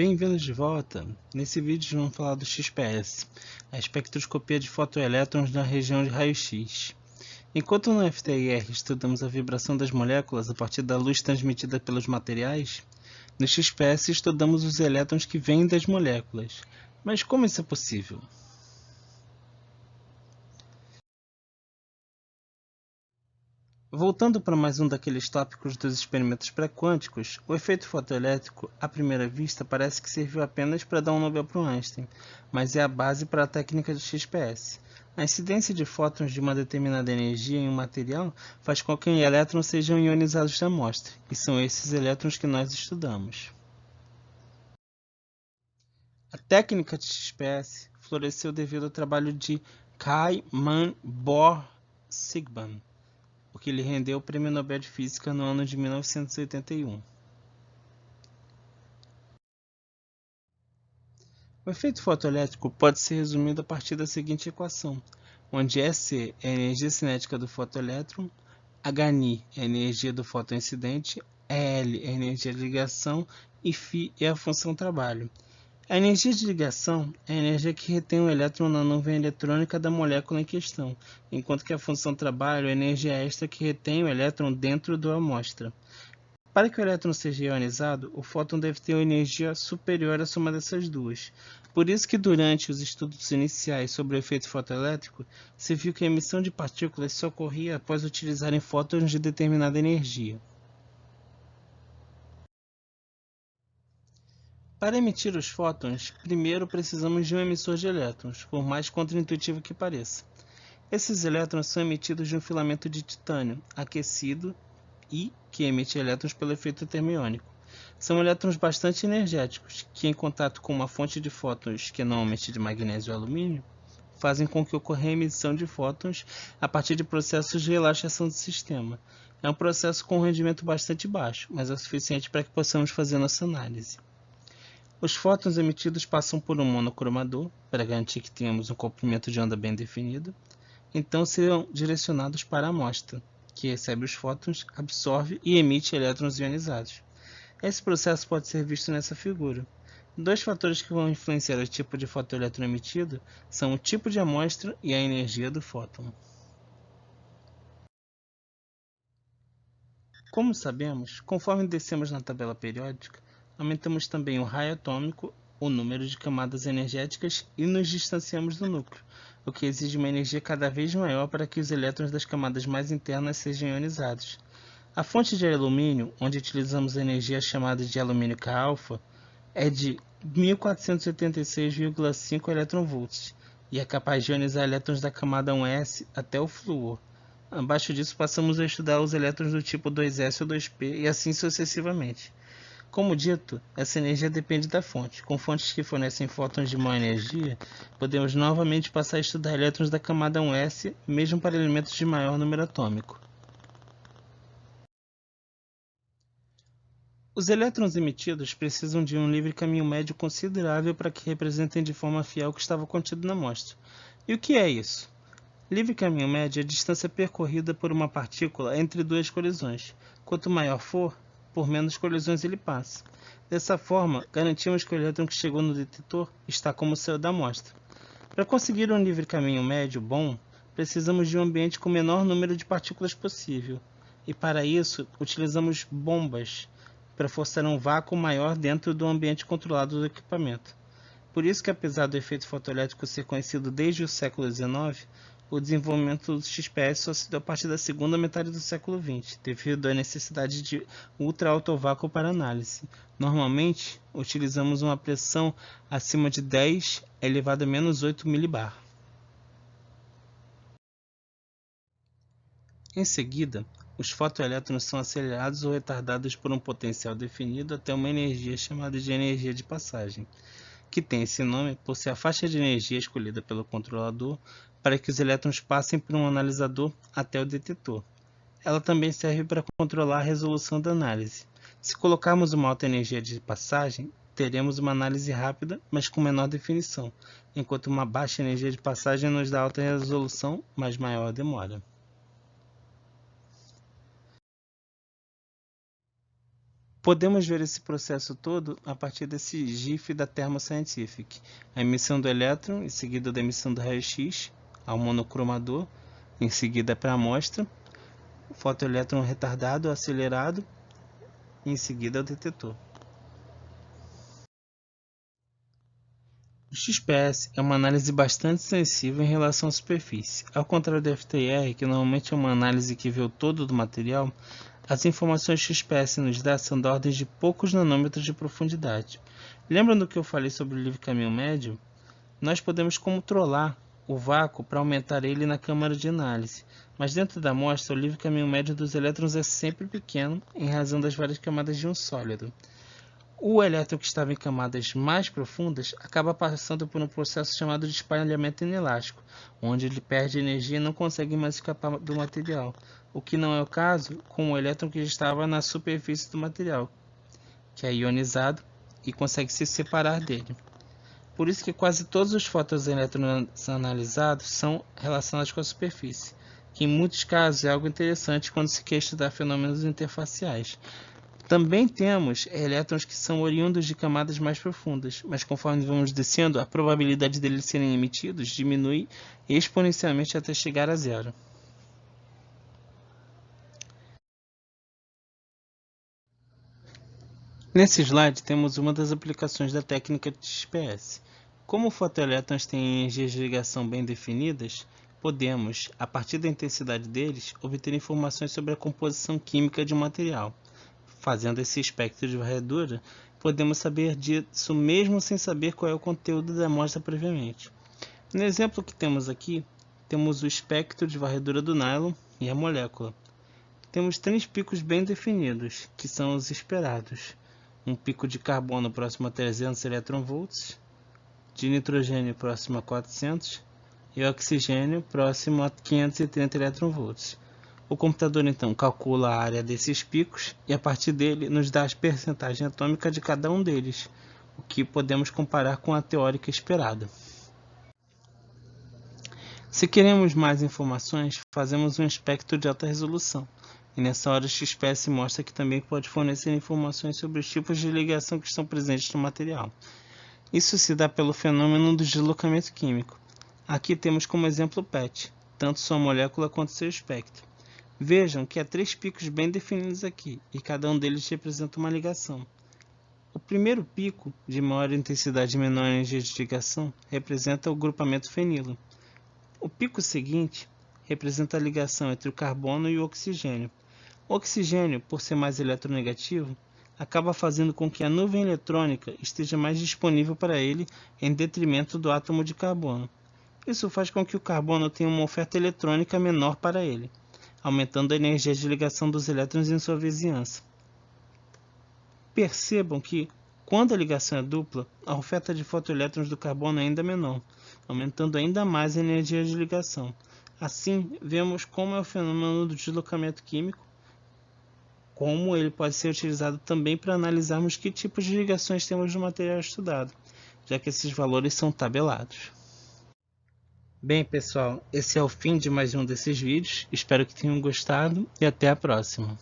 Bem-vindos de volta! Nesse vídeo vamos falar do XPS, a espectroscopia de fotoelétrons na região de raio-x. Enquanto no FTIR estudamos a vibração das moléculas a partir da luz transmitida pelos materiais, no XPS estudamos os elétrons que vêm das moléculas. Mas como isso é possível? Voltando para mais um daqueles tópicos dos experimentos pré-quânticos, o efeito fotoelétrico, à primeira vista, parece que serviu apenas para dar um Nobel para o Einstein, mas é a base para a técnica do XPS. A incidência de fótons de uma determinada energia em um material faz com que elétrons sejam ionizados da amostra, e são esses elétrons que nós estudamos. A técnica de XPS floresceu devido ao trabalho de Kai Man Bohr Sigman, o que lhe rendeu o Prêmio Nobel de Física no ano de 1981. O efeito fotoelétrico pode ser resumido a partir da seguinte equação, onde Sc é a energia cinética do fotoelétron, Hν é a energia do fotoincidente, L é a energia de ligação e φ é a função trabalho. A energia de ligação é a energia que retém o elétron na nuvem eletrônica da molécula em questão, enquanto que a função trabalho é a energia extra que retém o elétron dentro da amostra. Para que o elétron seja ionizado, o fóton deve ter uma energia superior à soma dessas duas. Por isso que durante os estudos iniciais sobre o efeito fotoelétrico, se viu que a emissão de partículas só ocorria após utilizarem fótons de determinada energia. Para emitir os fótons, primeiro precisamos de um emissor de elétrons, por mais contraintuitivo que pareça. Esses elétrons são emitidos de um filamento de titânio aquecido e que emite elétrons pelo efeito termoiônico. São elétrons bastante energéticos, que em contato com uma fonte de fótons, que é normalmente de magnésio ou alumínio, fazem com que ocorra a emissão de fótons a partir de processos de relaxação do sistema. É um processo com um rendimento bastante baixo, mas é o suficiente para que possamos fazer nossa análise. Os fótons emitidos passam por um monocromador, para garantir que tenhamos um comprimento de onda bem definido, então serão direcionados para a amostra, que recebe os fótons, absorve e emite elétrons ionizados. Esse processo pode ser visto nessa figura. Dois fatores que vão influenciar o tipo de fotoelétron emitido são o tipo de amostra e a energia do fóton. Como sabemos, conforme descemos na tabela periódica, aumentamos também o raio atômico, o número de camadas energéticas e nos distanciamos do núcleo, o que exige uma energia cada vez maior para que os elétrons das camadas mais internas sejam ionizados. A fonte de alumínio, onde utilizamos a energia chamada de alumínio Ka, é de 1486,5 eV e é capaz de ionizar elétrons da camada 1s até o flúor. Abaixo disso, passamos a estudar os elétrons do tipo 2s ou 2p e assim sucessivamente. Como dito, essa energia depende da fonte. Com fontes que fornecem fótons de maior energia, podemos novamente passar a estudar elétrons da camada 1s, mesmo para elementos de maior número atômico. Os elétrons emitidos precisam de um livre caminho médio considerável para que representem de forma fiel o que estava contido na amostra. E o que é isso? Livre caminho médio é a distância percorrida por uma partícula entre duas colisões. Quanto maior for, por menos colisões ele passa. Dessa forma, garantimos que o elétron que chegou no detetor está como saiu da amostra. Para conseguir um livre caminho médio bom, precisamos de um ambiente com o menor número de partículas possível. E para isso, utilizamos bombas para forçar um vácuo maior dentro do ambiente controlado do equipamento. Por isso que, apesar do efeito fotoelétrico ser conhecido desde o século XIX, o desenvolvimento do XPS só se deu a partir da segunda metade do século XX, devido à necessidade de ultra-alto vácuo para análise. Normalmente, utilizamos uma pressão acima de 10 elevado a menos 8 millibar. Em seguida, os fotoelétrons são acelerados ou retardados por um potencial definido até uma energia chamada de energia de passagem, que tem esse nome por ser a faixa de energia escolhida pelo controlador para que os elétrons passem por um analisador até o detetor. Ela também serve para controlar a resolução da análise. Se colocarmos uma alta energia de passagem, teremos uma análise rápida, mas com menor definição, enquanto uma baixa energia de passagem nos dá alta resolução, mas maior demora. Podemos ver esse processo todo a partir desse GIF da Thermo Scientific. A emissão do elétron, em seguida da emissão do raio-x ao monocromador, em seguida para a amostra, o fotoelétron retardado, acelerado, e em seguida ao detetor. O XPS é uma análise bastante sensível em relação à superfície. Ao contrário do FTIR, que normalmente é uma análise que vê o todo do material, as informações que o XPS nos dá são da ordem de poucos nanômetros de profundidade. Lembram do que eu falei sobre o livre caminho médio? Nós podemos controlar o vácuo para aumentar ele na câmara de análise, mas dentro da amostra o livre caminho médio dos elétrons é sempre pequeno em razão das várias camadas de um sólido. O elétron que estava em camadas mais profundas acaba passando por um processo chamado de espalhamento inelástico, onde ele perde energia e não consegue mais escapar do material, o que não é o caso com o elétron que estava na superfície do material, que é ionizado e consegue se separar dele. Por isso que quase todos os fotoelétrons analisados são relacionados com a superfície, que em muitos casos é algo interessante quando se quer estudar fenômenos interfaciais. Também temos elétrons que são oriundos de camadas mais profundas, mas conforme vamos descendo, a probabilidade deles serem emitidos diminui exponencialmente até chegar a zero. Nesse slide temos uma das aplicações da técnica de XPS. Como fotoelétrons têm energias de ligação bem definidas, podemos, a partir da intensidade deles, obter informações sobre a composição química de um material. Fazendo esse espectro de varredura, podemos saber disso mesmo sem saber qual é o conteúdo da amostra previamente. No exemplo que temos aqui, temos o espectro de varredura do nylon e a molécula. Temos 3 picos bem definidos, que são os esperados. Um pico de carbono próximo a 300 eletronvolts, de nitrogênio próximo a 400 e oxigênio próximo a 530 eletronvolts. O computador então calcula a área desses picos e a partir dele nos dá a percentagem atômica de cada um deles, o que podemos comparar com a teórica esperada. Se queremos mais informações, fazemos um espectro de alta resolução. E nessa hora o XPS mostra que também pode fornecer informações sobre os tipos de ligação que estão presentes no material. Isso se dá pelo fenômeno do deslocamento químico. Aqui temos como exemplo o PET, tanto sua molécula quanto seu espectro. Vejam que há 3 picos bem definidos aqui, e cada um deles representa uma ligação. O primeiro pico, de maior intensidade e menor energia de ligação, representa o grupamento fenilo. O pico seguinte representa a ligação entre o carbono e o oxigênio. O oxigênio, por ser mais eletronegativo, acaba fazendo com que a nuvem eletrônica esteja mais disponível para ele em detrimento do átomo de carbono. Isso faz com que o carbono tenha uma oferta eletrônica menor para ele, aumentando a energia de ligação dos elétrons em sua vizinhança. Percebam que, quando a ligação é dupla, a oferta de fotoelétrons do carbono é ainda menor, aumentando ainda mais a energia de ligação. Assim, vemos como é o fenômeno do deslocamento químico, como ele pode ser utilizado também para analisarmos que tipos de ligações temos no material estudado, já que esses valores são tabelados. Bem, pessoal, esse é o fim de mais um desses vídeos. Espero que tenham gostado e até a próxima.